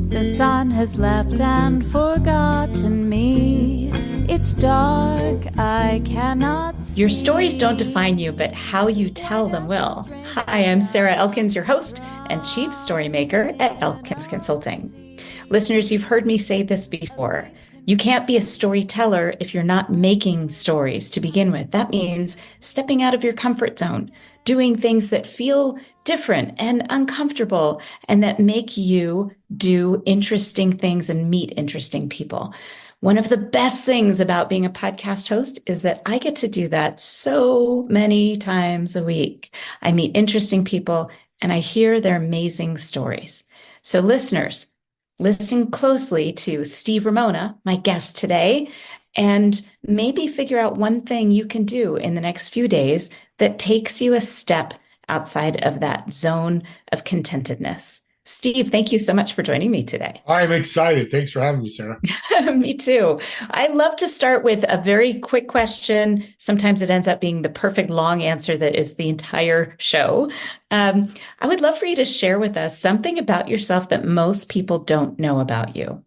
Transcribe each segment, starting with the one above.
The sun has left and forgotten me. It's dark, I cannot see. Your stories don't define you, but how you tell them will. Hi, I'm Sarah Elkins, your host and chief story maker at Elkins Consulting. Listeners, you've heard me say this before. You can't be a storyteller if you're not making stories to begin with. That means stepping out of your comfort zone, doing things that feel different and uncomfortable and that make you do interesting things and meet interesting people. One of the best things about being a podcast host is that I get to do that so many times a week. I meet interesting people and I hear their amazing stories. So listeners, listen closely to Steve Ramona, my guest today, and maybe figure out one thing you can do in the next few days that takes you a step outside of that zone of contentedness. Steve, thank you so much for joining me today. I'm excited. Thanks for having me, Sarah. Me too. I love to start with a very quick question. Sometimes it ends up being the perfect long answer that is the entire show. I would love for you to share with us something about yourself that most people don't know about you.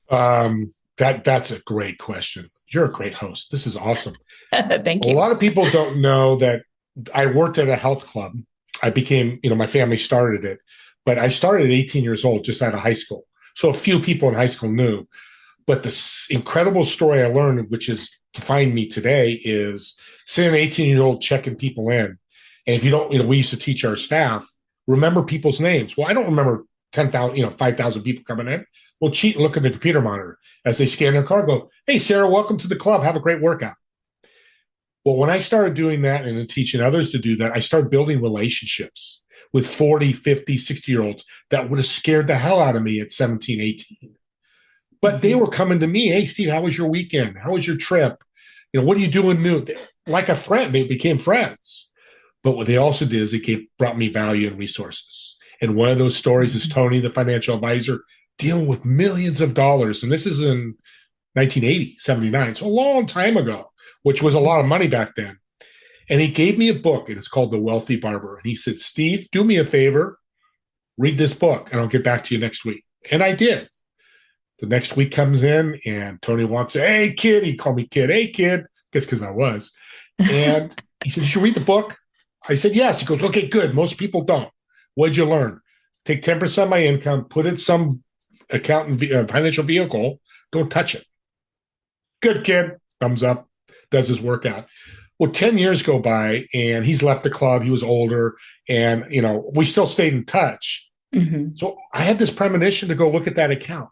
That's a great question. You're a great host. This is awesome. Thank you. A lot of people don't know that I worked at a health club. I became, my family started it, but I started at 18 years old, just out of high school. So a few people in high school knew. But the incredible story I learned, which has defined me today, is seeing an 18-year-old checking people in. And if you don't, we used to teach our staff, remember people's names. Well, I don't remember 10,000, 5,000 people coming in. Well, cheat and look at the computer monitor as they scan their card, go, hey, Sarah, welcome to the club. Have a great workout. Well, when I started doing that and then teaching others to do that, I started building relationships with 40, 50, 60-year-olds that would have scared the hell out of me at 17, 18. But they were coming to me, hey, Steve, how was your weekend? How was your trip? What are you doing new? Like a friend, they became friends. But what they also did is brought me value and resources. And one of those stories is Tony, the financial advisor, dealing with millions of dollars. And this is in 1980, 79. So a long time ago, which was a lot of money back then. And he gave me a book, and it's called The Wealthy Barber. And he said, Steve, do me a favor, read this book, and I'll get back to you next week. And I did. The next week comes in, and Tony walks in, hey, kid. He called me kid. Hey, kid. Guess because I was. And he said, did you read the book? I said, yes. He goes, okay, good. Most people don't. What did you learn? Take 10% of my income, put it in some account and financial vehicle. Don't touch it. Good, kid. Thumbs up. Does his workout. Well, 10 years go by and he's left the club. He was older and, we still stayed in touch. Mm-hmm. So I had this premonition to go look at that account.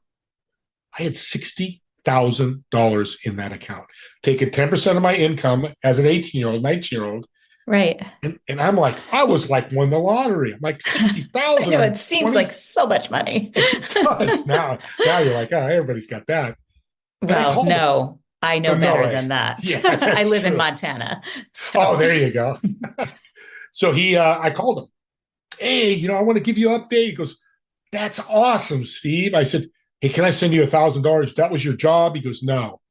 I had $60,000 in that account, taking 10% of my income as an 18-year-old, 19-year-old. Right. And I'm like, I was like won the lottery. I'm like 60,000. I know, it seems like so much money. It does. Now you're like, oh, everybody's got that. Well, no. I know better than that. Yeah, I live true. in Montana. So. Oh, there you go. So I called him. Hey, I want to give you an update. He goes, that's awesome, Steve. I said, hey, can I send you $1,000? That was your job? He goes, no.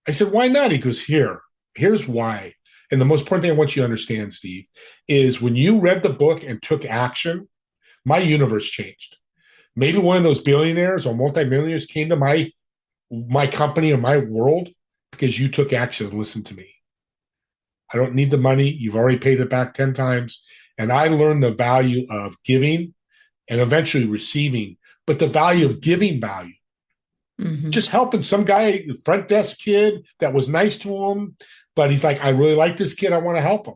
I said, why not? He goes, here's why. And the most important thing I want you to understand, Steve, is when you read the book and took action, my universe changed. Maybe one of those billionaires or multimillionaires came to my company or my world because you took action and listened to me. I don't need the money. You've already paid it back 10 times. And I learned the value of giving and eventually receiving, but the value of giving value. Mm-hmm. Just helping some guy, front desk kid that was nice to him, but he's like, I really like this kid. I want to help him.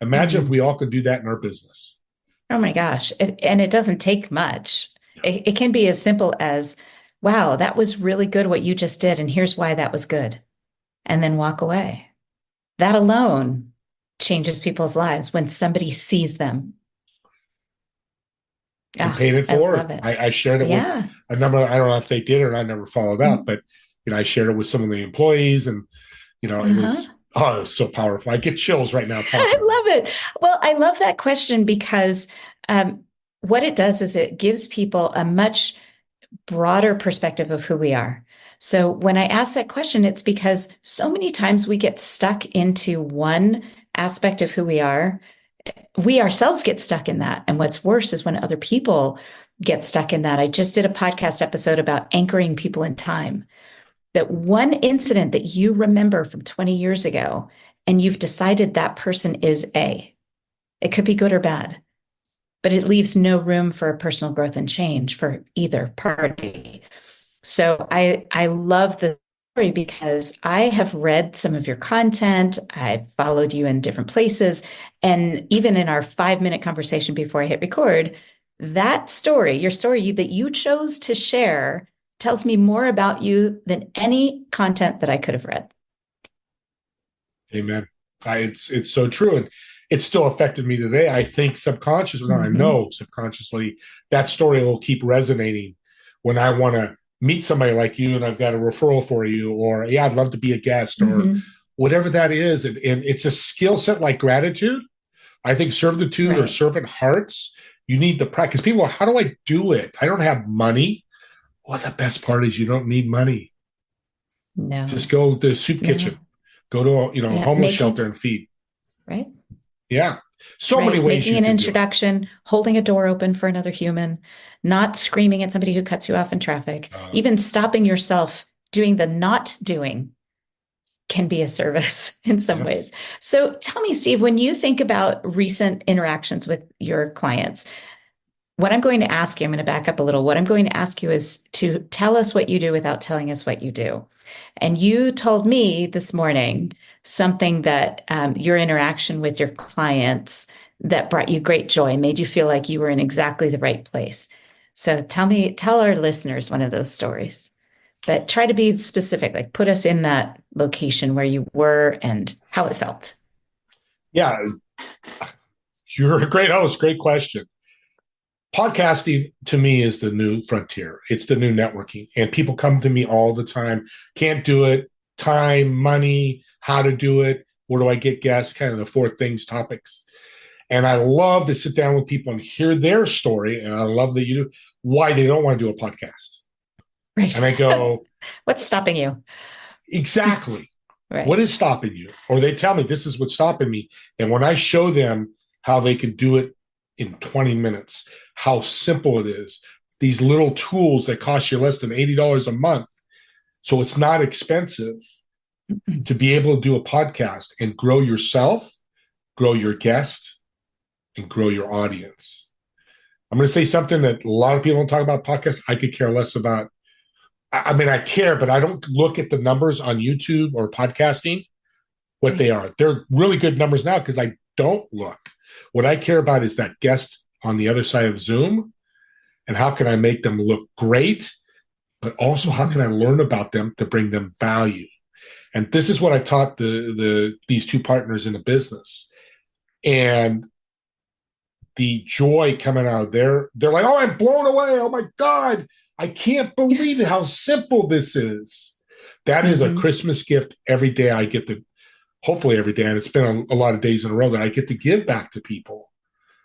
Imagine if we all could do that in our business. Oh my gosh. And it doesn't take much. It can be as simple as, wow, that was really good what you just did. And here's why that was good. And then walk away. That alone changes people's lives when somebody sees them. And paid it forward. I shared it with a number. I don't know if they did or I never followed up, but I shared it with some of the employees and it was so powerful. I get chills right now. I love it. Well, I love that question because what it does is it gives people a much broader perspective of who we are. So when I ask that question, it's because so many times we get stuck into one aspect of who we are we ourselves get stuck in that. And what's worse is when other people get stuck in that. I just did a podcast episode about anchoring people in time. That one incident that you remember from 20 years ago, and you've decided that person is A. It could be good or bad, but it leaves no room for personal growth and change for either party. So I love the story because I have read some of your content. I've followed you in different places. And even in our 5-minute conversation before I hit record, that story, your story that you chose to share, tells me more about you than any content that I could have read. Amen. It's so true. And it's still affected me today. I think subconsciously, I know subconsciously, that story will keep resonating when I want to meet somebody like you and I've got a referral for you, or, yeah, I'd love to be a guest, or whatever that is. And it's a skill set like gratitude. I think servitude or servant hearts, you need the practice. People are, how do I do it? I don't have money. Well, the best part is you don't need money. No. Just go to the soup kitchen, go to a homeless shelter and feed. Right. Yeah. So many ways. Making an introduction, holding a door open for another human, not screaming at somebody who cuts you off in traffic, even stopping yourself doing the not doing can be a service in some ways. So tell me, Steve, when you think about recent interactions with your clients, what I'm going to ask you, I'm going to back up a little. What I'm going to ask you is to tell us what you do without telling us what you do. And you told me this morning something that your interaction with your clients that brought you great joy, made you feel like you were in exactly the right place. So tell our listeners one of those stories, but try to be specific, like put us in that location where you were and how it felt. Yeah. You're a great host. Great question. Podcasting to me is the new frontier. It's the new networking. And people come to me all the time. Can't do it. Time, money, how to do it. Where do I get guests? Kind of the 4 things, topics. And I love to sit down with people and hear their story. And I love that you do, why they don't want to do a podcast. Right. And I go, what's stopping you? Exactly. Right. What is stopping you? Or they tell me this is what's stopping me. And when I show them how they can do it in 20 minutes, how simple it is, these little tools that cost you less than $80 a month. So it's not expensive to be able to do a podcast and grow yourself, grow your guest, and grow your audience. I'm going to say something that a lot of people don't talk about podcasts. I could care less about. I mean, I care, but I don't look at the numbers on YouTube or podcasting, what they are. They're really good numbers now because I don't look. What I care about is that guest on the other side of Zoom, and how can I make them look great, but also how can I learn about them to bring them value? And this is what I taught these 2 partners in the business. And the joy coming out of they're like, oh, I'm blown away. Oh my God, I can't believe it, how simple this is. That is a Christmas gift every day I get to, hopefully every day, and it's been a lot of days in a row that I get to give back to people.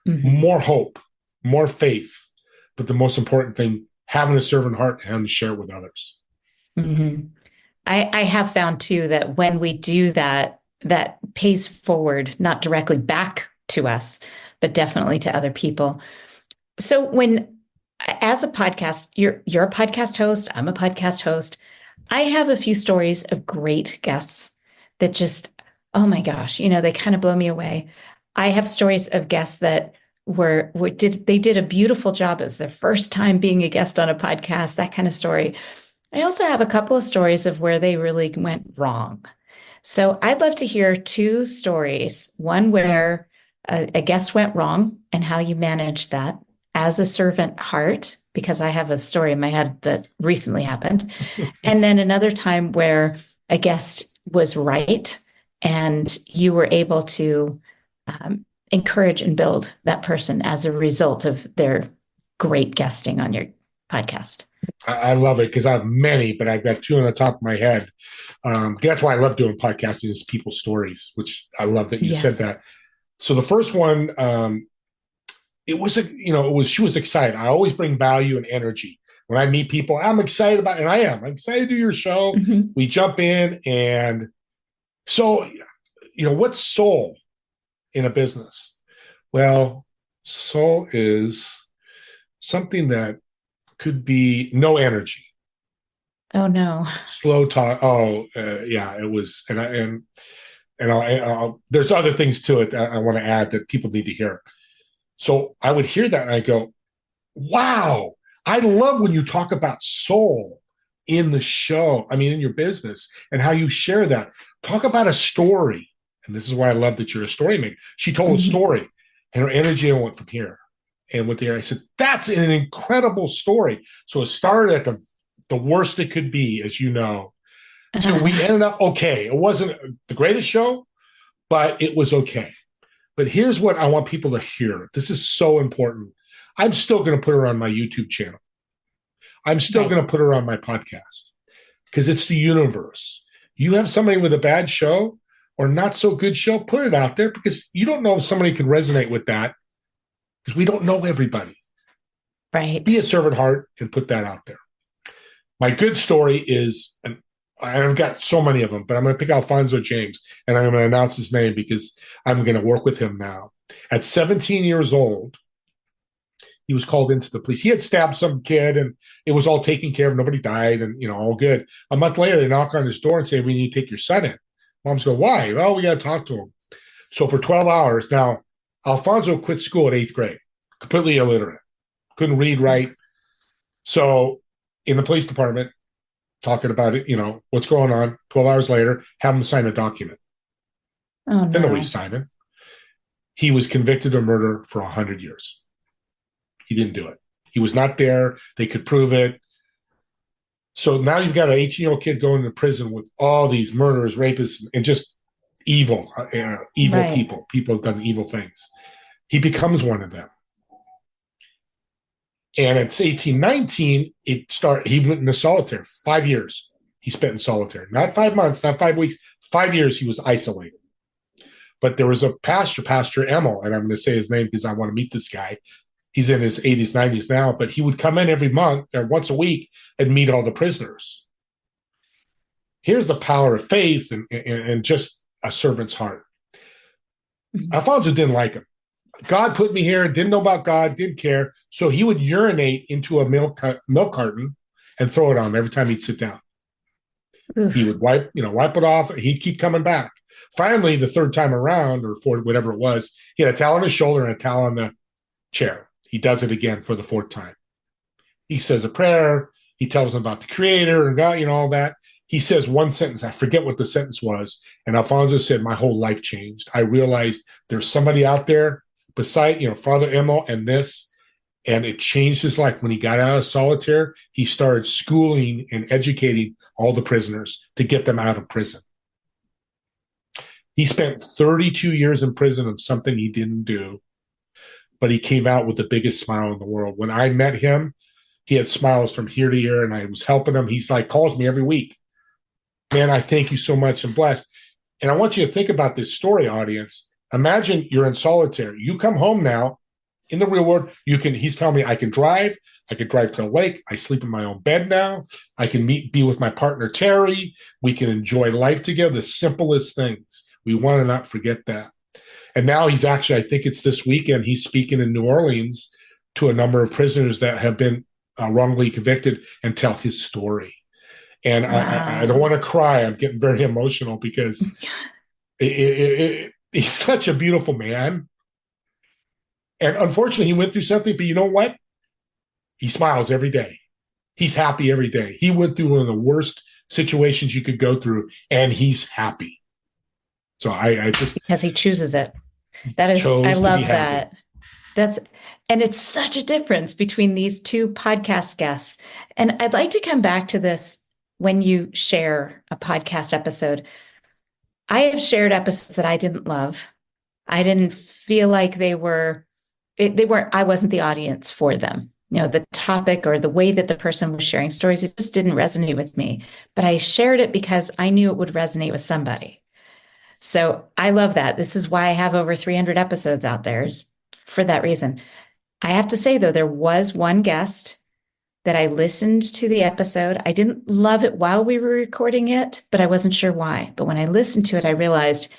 More hope, more faith, but the most important thing, having a servant heart and having to share it with others. I have found too that when we do that, that pays forward, not directly back to us, but definitely to other people. So when, as a podcast, you're a podcast host, I'm a podcast host, I have a few stories of great guests that just, oh my gosh, they kind of blow me away. I have stories of guests that did a beautiful job. It was their first time being a guest on a podcast, that kind of story. I also have a couple of stories of where they really went wrong. So I'd love to hear 2 stories, one where a guest went wrong and how you managed that as a servant heart, because I have a story in my head that recently happened. And then another time where a guest was right and you were able to encourage and build that person as a result of their great guesting on your podcast. I love it because I have many, but I've got 2 on the top of my head. That's why I love doing podcasting, is people's stories, which I love that you said that. So the first one, she was excited. I always bring value and energy. When I meet people, I'm excited about, and I'm excited to do your show. We jump in, and so, what's soul in a business? Well, soul is something that could be no energy, Oh no. slow talk. Oh, yeah, it was, there's other things to it that I want to add that people need to hear. So I would hear that and I go, wow, I love when you talk about soul in the show. I mean, in your business and how you share that. Talk about a story. And this is why I love that you're a story maker. She told a story and her energy went from here and went there. I said, that's an incredible story. So it started at the worst it could be, as you know, till we ended up okay. It wasn't the greatest show, but it was okay. But here's what I want people to hear. This is so important. I'm still going to put her on my YouTube channel. I'm still going to put her on my podcast because it's the universe. You have somebody with a bad show or not so good show, put it out there because you don't know if somebody can resonate with that because we don't know everybody. Right. Be a servant heart and put that out there. My good story is, and I've got so many of them, but I'm going to pick Alfonso James and I'm going to announce his name because I'm going to work with him now. At 17 years old, he was called into the police. He had stabbed some kid and it was all taken care of. Nobody died and, all good. A month later, they knock on his door and say, we need to take your son in. Moms go, why? Well, we got to talk to him. So for 12 hours, now, Alfonso quit school at 8th grade, completely illiterate, couldn't read, write. So in the police department, talking about it, what's going on, 12 hours later, have him sign a document. Oh, no. Didn't know what he's signing. He was convicted of murder for 100 years. He didn't do it. He was not there. They could prove it. So now you've got an 18-year-old kid going to prison with all these murderers, rapists, and just evil people. People have done evil things. He becomes one of them. And at 18, 19, he went into solitary. 5 years he spent in solitary. Not 5 months, not 5 weeks. 5 years he was isolated. But there was a Pastor Emil, and I'm going to say his name because I want to meet this guy. He's in his 80s, 90s now, but he would come in every month or once a week and meet all the prisoners. Here's the power of faith and just a servant's heart. Alfonso didn't like him. God put me here, didn't know about God, didn't care. So he would urinate into a milk carton and throw it on him every time he'd sit down. Oof. He would wipe it off. He'd keep coming back. Finally, the third time around, or fourth, whatever it was, he had a towel on his shoulder and a towel on the chair. He does it again for the fourth time. He says a prayer. He tells them about the Creator and God, all that. He says one sentence. I forget what the sentence was. And Alfonso said, my whole life changed. I realized there's somebody out there beside, Father Emil and this, and it changed his life. When he got out of solitary, he started schooling and educating all the prisoners to get them out of prison. He spent 32 years in prison of something he didn't do, but he came out with the biggest smile in the world. When I met him, he had smiles from ear to ear, and I was helping him. He's like, calls me every week. Man, I thank you so much. I'm blessed. And I want you to think about this story, audience. Imagine you're in solitary. You come home now in the real world. He's telling me I can drive. I could drive to the lake. I sleep in my own bed now. I can be with my partner, Terry. We can enjoy life together. The simplest things. We want to not forget that. And now he's actually, I think it's this weekend, he's speaking in New Orleans to a number of prisoners that have been wrongly convicted and tell his story. And wow. I don't want to cry. I'm getting very emotional because he's such a beautiful man. And unfortunately, he went through something, but you know what? He smiles every day. He's happy every day. He went through one of the worst situations you could go through, and he's happy. So I just... Because he chooses it. That is, I love that. And it's such a difference between these two podcast guests. And I'd like to come back to this when you share a podcast episode. I have shared episodes that I didn't love. I didn't feel like they weren't, I wasn't the audience for them. The topic or the way that the person was sharing stories, it just didn't resonate with me. But I shared it because I knew it would resonate with somebody. So I love that. This is why I have over 300 episodes out there, is for that reason. I have to say, though, there was one guest that I listened to the episode. I didn't love it while we were recording it, but I wasn't sure why. But when I listened to it, I realized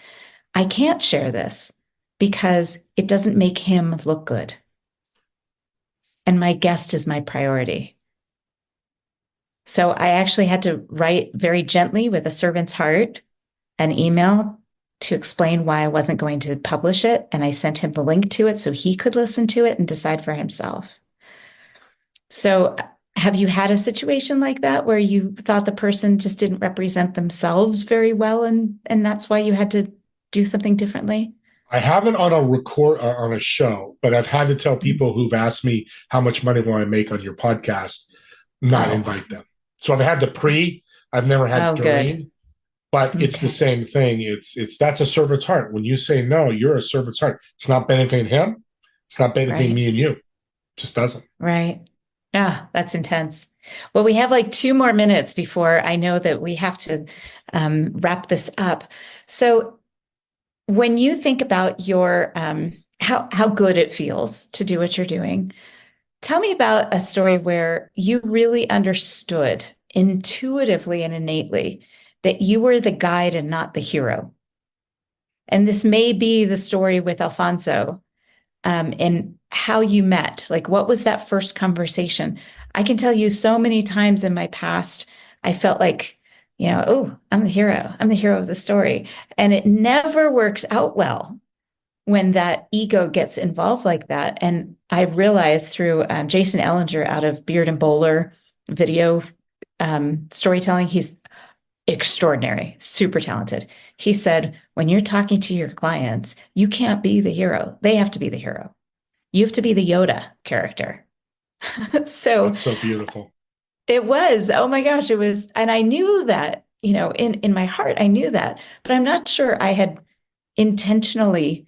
I can't share this because it doesn't make him look good. And my guest is my priority. So I actually had to write very gently with a servant's heart an email to explain why I wasn't going to publish it. And I sent him the link to it so he could listen to it and decide for himself. So have you had a situation like that where you thought the person just didn't represent themselves very well and that's why you had to do something differently? I haven't on a show, but I've had to tell people who've asked me how much money will I make on your podcast, not invite them. So I've had I've never had during, good. but it's the same thing. It's that's a servant's heart. When you say no, you're a servant's heart. It's not benefiting him. It's not benefiting me and you. It just doesn't. Right. Yeah, that's intense. Well, we have like 2 more minutes before I know that we have to wrap this up. So when you think about your how good it feels to do what you're doing, tell me about a story where you really understood intuitively and innately that you were the guide and not the hero. And this may be the story with Alfonso, and how you met. Like, what was that first conversation? I can tell you so many times in my past, I felt like, oh, I'm the hero. I'm the hero of the story. And it never works out well when that ego gets involved like that. And I realized through Jason Ellinger out of Beard and Bowler video storytelling, he's extraordinary, super talented. He said, when you're talking to your clients, you can't be the hero. They have to be the hero. You have to be the Yoda character. So that's so beautiful. It was, oh my gosh, it was. And I knew that, in my heart, I knew that, but I'm not sure I had intentionally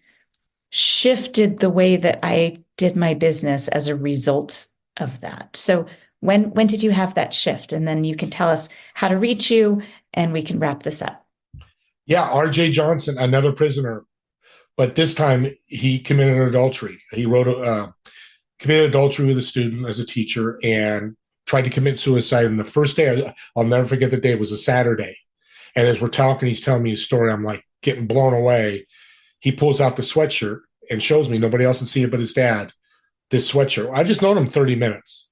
shifted the way that I did my business as a result of that. So when did you have that shift? And then you can tell us how to reach you and we can wrap this up. Yeah, R.J. Johnson, another prisoner, but this time he committed adultery. He committed adultery with a student as a teacher and tried to commit suicide. And the first day, I'll never forget the day, it was a Saturday. And as we're talking, he's telling me his story. I'm like getting blown away. He pulls out the sweatshirt and shows me, nobody else can see it but his dad, this sweatshirt. I've just known him 30 minutes.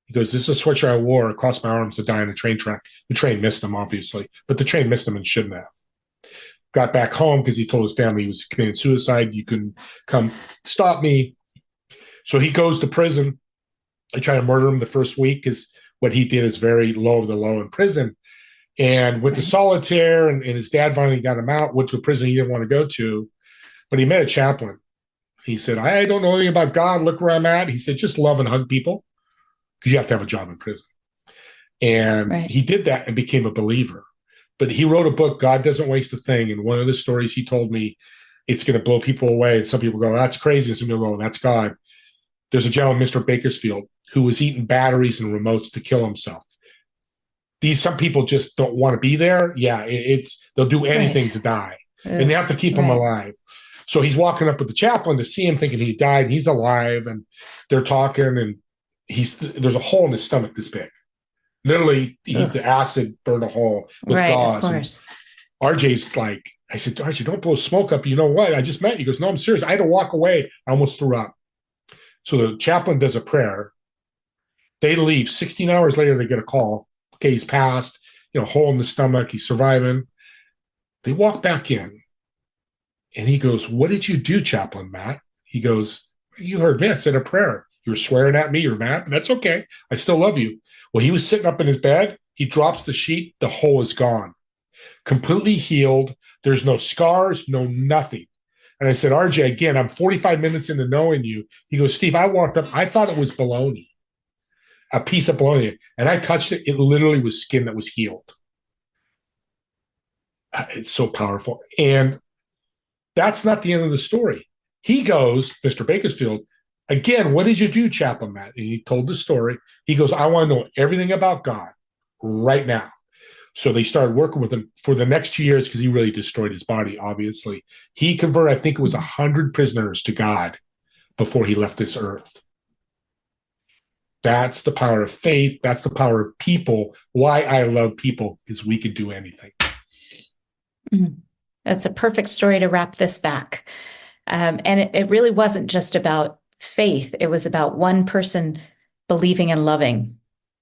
He goes, this is a sweatshirt I wore across my arms to die on a train track. The train missed him, obviously, but the train missed him and shouldn't have. Got back home because he told his family he was committing suicide. You can come stop me. So he goes to prison. They try to murder him the first week because what he did is very low of the low in prison. And went to solitaire, and his dad finally got him out, went to a prison he didn't want to go to. But he met a chaplain. He said, I don't know anything about God. Look where I'm at. He said, just love and hug people because you have to have a job in prison. And he did that and became a believer. But he wrote a book, God Doesn't Waste a Thing. And one of the stories he told me, it's going to blow people away. And some people go, that's crazy. And some people go, that's God. There's a gentleman, Mr. Bakersfield, who was eating batteries and remotes to kill himself. Some people just don't want to be there. Yeah, they'll do anything to die. And they have to keep him alive. So he's walking up with the chaplain to see him thinking he died. And he's alive. And they're talking. And there's a hole in his stomach this big. Literally, the acid burned a hole with gauze. Of course. And RJ's like, I said, RJ, don't blow smoke up. You know what? I just met you. He goes, no, I'm serious. I had to walk away. I almost threw up. So the chaplain does a prayer. They leave. 16 hours later, they get a call. Okay, he's passed. Hole in the stomach. He's surviving. They walk back in. And he goes, what did you do, Chaplain Matt? He goes, you heard me. I said a prayer. You were swearing at me. You're mad. That's okay. I still love you. Well, he was sitting up in his bed. He drops the sheet. The hole is gone. Completely healed. There's no scars, no nothing. And I said, RJ, again, I'm 45 minutes into knowing you. He goes, Steve, I walked up. I thought it was bologna, a piece of bologna. And I touched it. It literally was skin that was healed. It's so powerful. And that's not the end of the story. He goes, Mr. Bakersfield, again, what did you do, Chaplain Matt? And he told the story. He goes, I want to know everything about God right now. So they started working with him for the next 2 years because he really destroyed his body, obviously. He converted, I think it was 100 prisoners to God before he left this earth. That's the power of faith. That's the power of people. Why I love people is we can do anything. That's a perfect story to wrap this back. And it really wasn't just about faith. It was about one person believing and loving.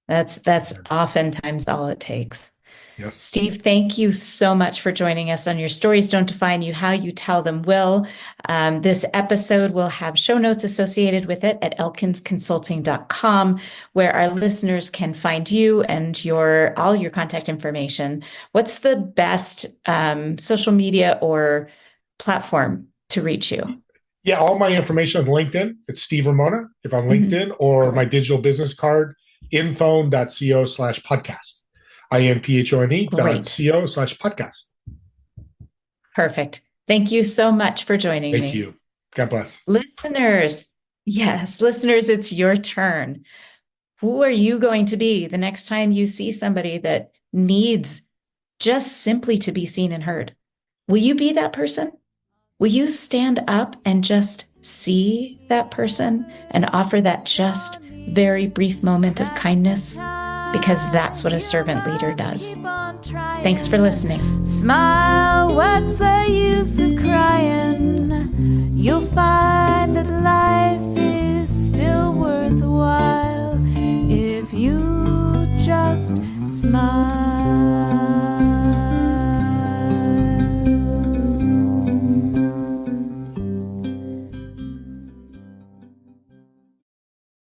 That's oftentimes all it takes. Yes. Steve, thank you so much for joining us on Your Stories Don't Define You, How You Tell Them Will. This episode will have show notes associated with it at elkinsconsulting.com, where our listeners can find you and all your contact information. What's the best social media or platform to reach you? Yeah, all my information on LinkedIn. It's Steve Ramona if on LinkedIn, or my digital business card, infone.co/podcast. infone.co/podcast. Perfect. Thank you so much for joining me. Thank you. God bless. Listeners, it's your turn. Who are you going to be the next time you see somebody that needs just simply to be seen and heard? Will you be that person? Will you stand up and just see that person and offer that just very brief moment of kindness? Because that's what a servant leader does. Thanks for listening. Smile, what's the use of crying? You'll find that life is still worthwhile if you just smile.